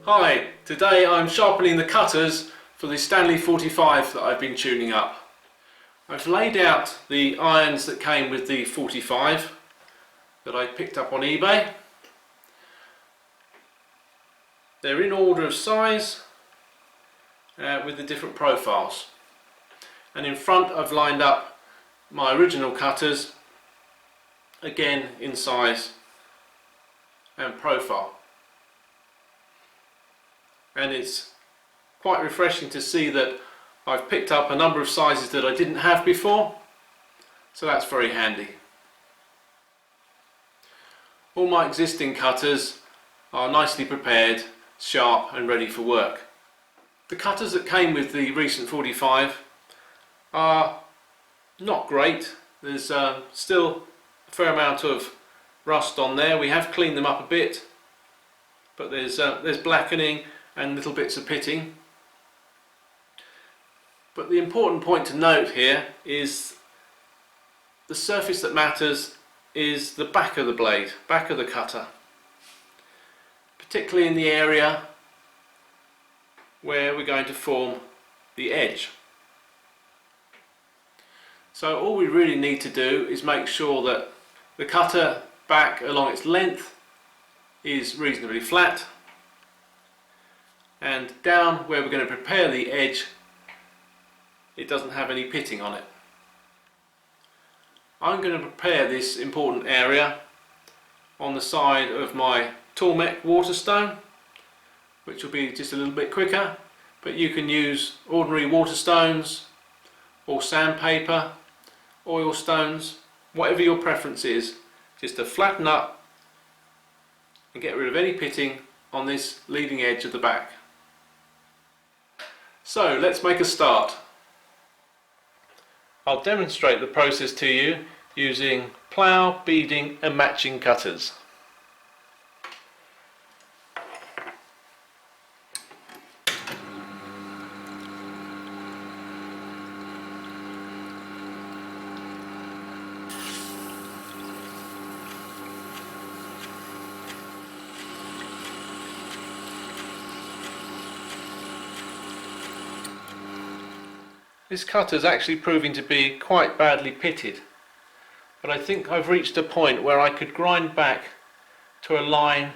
Hi, today I'm sharpening the cutters for the Stanley 45 that I've been tuning up. I've laid out the irons that came with the 45 that I picked up on eBay. They're in order of size with the different profiles. And in front I've lined up my original cutters, again in size and profile. And it's quite refreshing to see that I've picked up a number of sizes that I didn't have before, so that's very handy. All my existing cutters are nicely prepared, sharp and ready for work. The cutters that came with the recent 45 are not great. There's still a fair amount of rust on there. We have cleaned them up a bit, but there's blackening and little bits of pitting. But the important point to note here is the surface that matters is the back of the blade, back of the cutter, particularly in the area where we're going to form the edge. So all we really need to do is make sure that the cutter back along its length is reasonably flat, and down where we're going to prepare the edge, it doesn't have any pitting on it. I'm going to prepare this important area on the side of my Toolmech waterstone, which will be just a little bit quicker, but you can use ordinary waterstones or sandpaper, oil stones, whatever your preference is, just to flatten up and get rid of any pitting on this leading edge of the back. So let's make a start. I'll demonstrate the process to you using plough, beading and matching cutters. This cutter is actually proving to be quite badly pitted, but I think I've reached a point where I could grind back to a line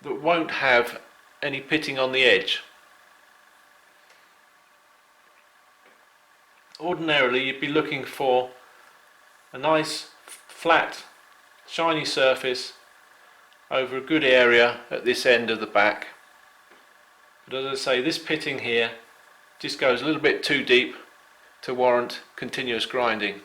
that won't have any pitting on the edge. Ordinarily you'd be looking for a nice flat shiny surface over a good area at this end of the back, but as I say, this pitting here just goes a little bit too deep to warrant continuous grinding.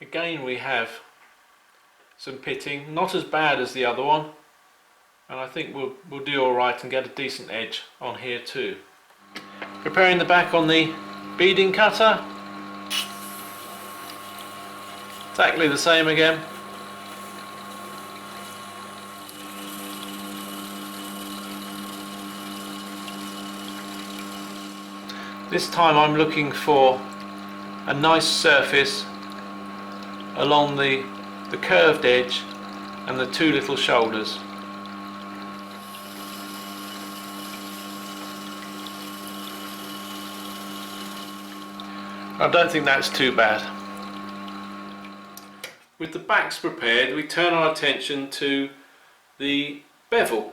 Again, we have some pitting, not as bad as the other one, and I think we'll do alright and get a decent edge on here too. Preparing the back on the beading cutter, exactly the same again. This time I'm looking for a nice surface along the curved edge and the two little shoulders. I don't think that's too bad. With the backs prepared, we turn our attention to the bevel.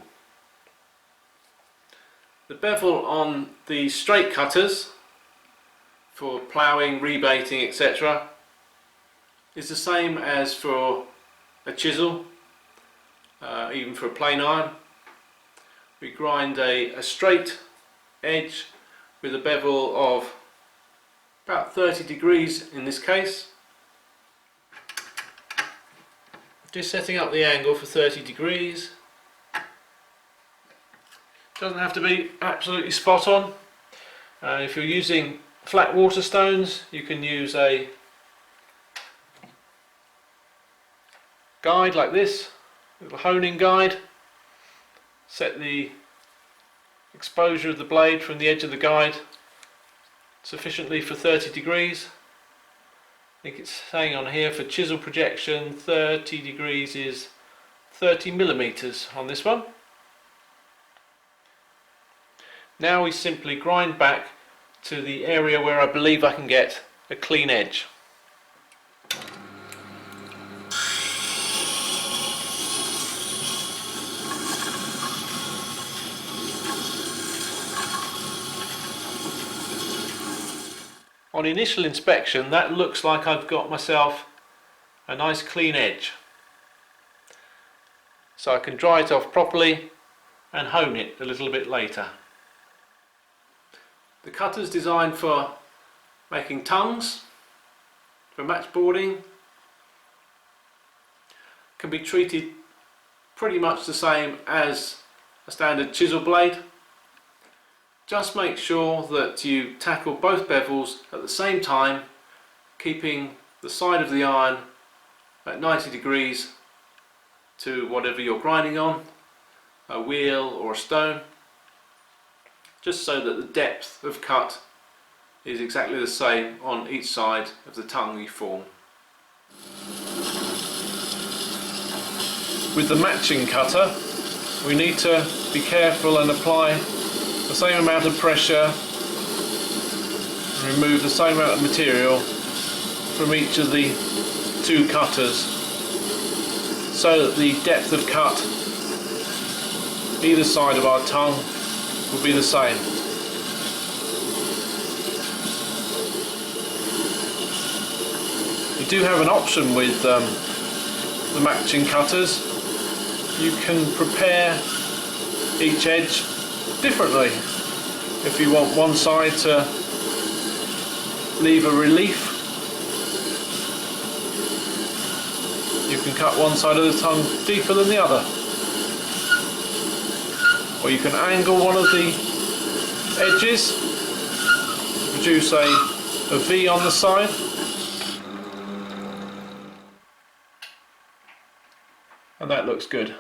The bevel on the straight cutters for ploughing, rebaiting, etc. is the same as for a chisel, even for a plain iron. We grind a straight edge with a bevel of about 30 degrees in this case. Just setting up the angle for 30 degrees. Doesn't have to be absolutely spot on. If you're using flat water stones, you can use a guide like this, a little honing guide. Set the exposure of the blade from the edge of the guide sufficiently for 30 degrees. I think it's saying on here for chisel projection 30 degrees is 30 millimeters on this one. Now we simply grind back to the area where I believe I can get a clean edge. On initial inspection, that looks like I've got myself a nice clean edge. So I can dry it off properly and hone it a little bit later. The cutter's designed for making tongues, for matchboarding. Can be treated pretty much the same as a standard chisel blade. Just make sure that you tackle both bevels at the same time, keeping the side of the iron at 90 degrees to whatever you're grinding on, a wheel or a stone, just so that the depth of cut is exactly the same on each side of the tongue you form. With the matching cutter, we need to be careful and apply the same amount of pressure and remove the same amount of material from each of the two cutters, so that the depth of cut either side of our tongue will be the same. You do have an option with the matching cutters. You can prepare each edge differently. If you want one side to leave a relief, you can cut one side of the tongue deeper than the other. Or you can angle one of the edges to produce a V on the side. And that looks good.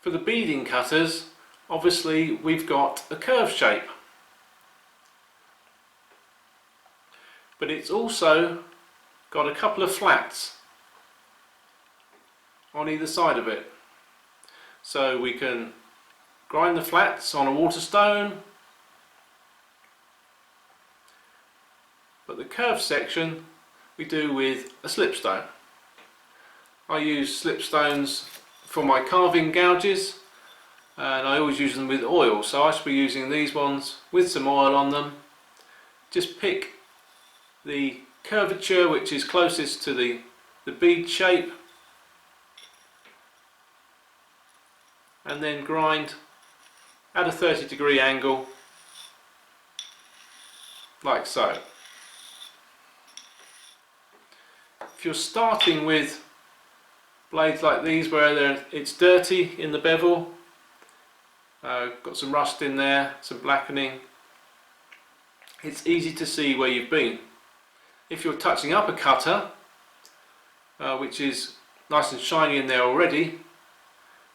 For the beading cutters, obviously we've got a curve shape, but it's also got a couple of flats on either side of it. So we can grind the flats on a water stone, but the curved section we do with a slipstone. I use slipstones for my carving gouges, and I always use them with oil, so I should be using these ones with some oil on them. Just pick the curvature which is closest to the bead shape, and then grind at a 30-degree angle like so. If you're starting with blades like these where it's dirty in the bevel, got some rust in there, some blackening, it's easy to see where you've been. If you're touching up a cutter which is nice and shiny in there already,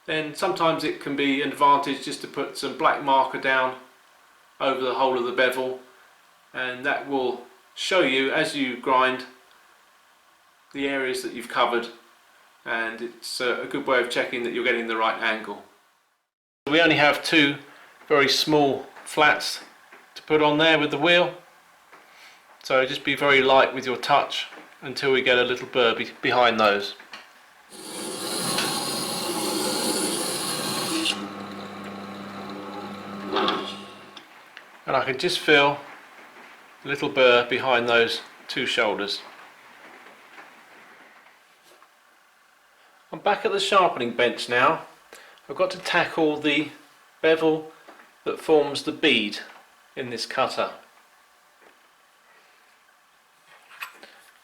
then sometimes it can be an advantage just to put some black marker down over the whole of the bevel, and that will show you as you grind the areas that you've covered, and it's a good way of checking that you're getting the right angle. We only have two very small flats to put on there with the wheel, so just be very light with your touch until we get a little burr behind those. And I can just feel a little burr behind those two shoulders. I'm back at the sharpening bench now. I've got to tackle the bevel that forms the bead in this cutter.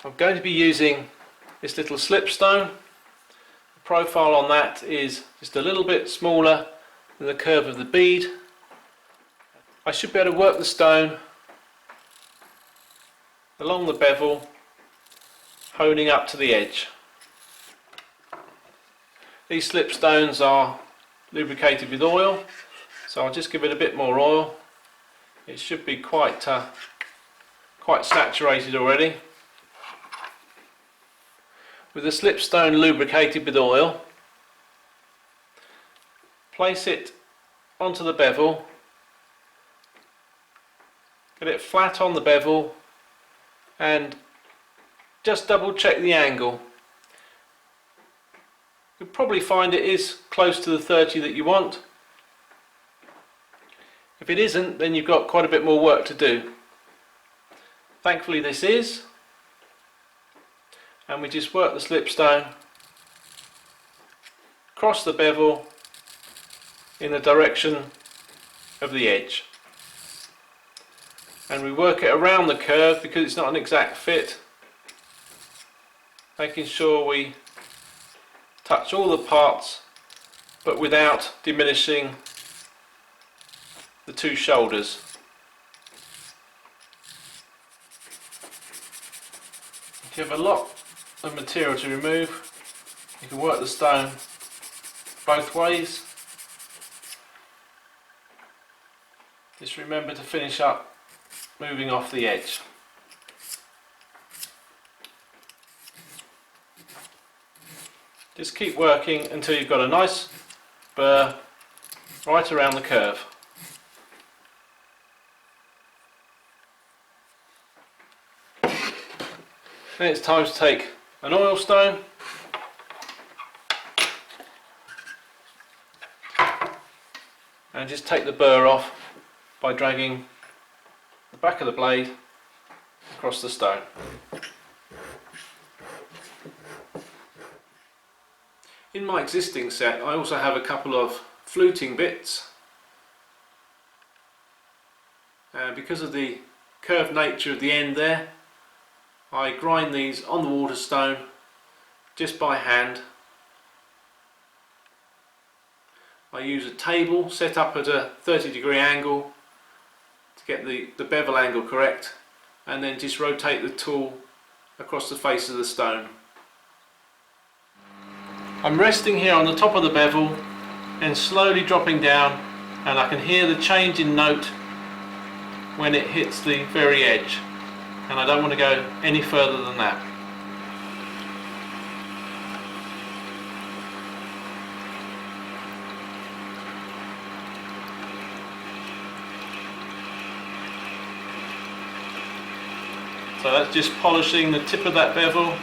I'm going to be using this little slipstone. The profile on that is just a little bit smaller than the curve of the bead, I should be able to work the stone along the bevel, honing up to the edge. These slipstones are lubricated with oil, so I'll just give it a bit more oil. It should be quite saturated already. With the slipstone lubricated with oil, place it onto the bevel, get it flat on the bevel, and just double check the angle. You'll probably find it is close to the 30 that you want. If it isn't, then you've got quite a bit more work to do. Thankfully this is, and we just work the slipstone across the bevel in the direction of the edge, and we work it around the curve because it's not an exact fit, making sure we touch all the parts but without diminishing the two shoulders. If you have a lot of material to remove, you can work the stone both ways. Just remember to finish up moving off the edge. Just keep working until you've got a nice burr right around the curve. Then it's time to take an oil stone and just take the burr off by dragging the back of the blade across the stone. In my existing set I also have a couple of fluting bits. Because of the curved nature of the end there, I grind these on the water stone just by hand. I use a table set up at a 30-degree angle to get the bevel angle correct, and then just rotate the tool across the face of the stone. I'm resting here on the top of the bevel and slowly dropping down, and I can hear the change in note when it hits the very edge, and I don't want to go any further than that. So that's just polishing the tip of that bevel.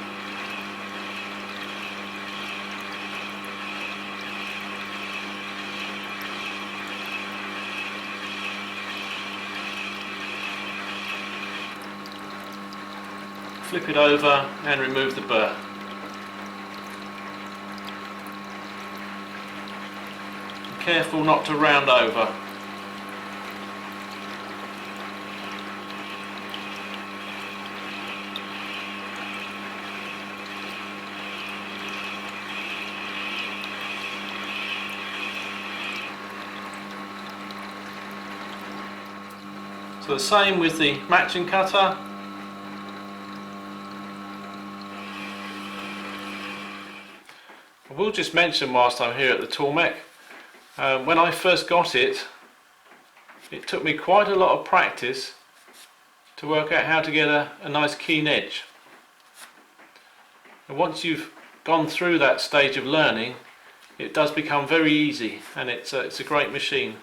Flip it over and remove the burr. Be careful not to round over. So the same with the matching cutter. I will just mention whilst I'm here at the tool mech, when I first got it, it took me quite a lot of practice to work out how to get a nice keen edge. And once you've gone through that stage of learning, it does become very easy, and it's a great machine.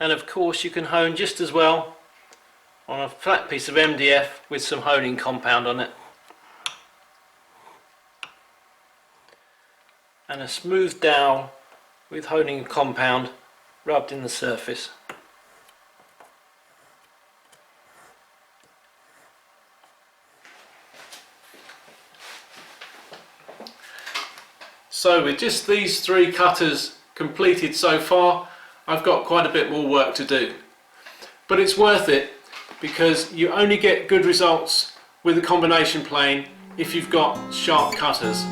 And of course you can hone just as well on a flat piece of MDF with some honing compound on it. And a smooth dowel with honing compound rubbed in the surface. So with just these 3 cutters completed so far, I've got quite a bit more work to do. But it's worth it, because you only get good results with a combination plane if you've got sharp cutters.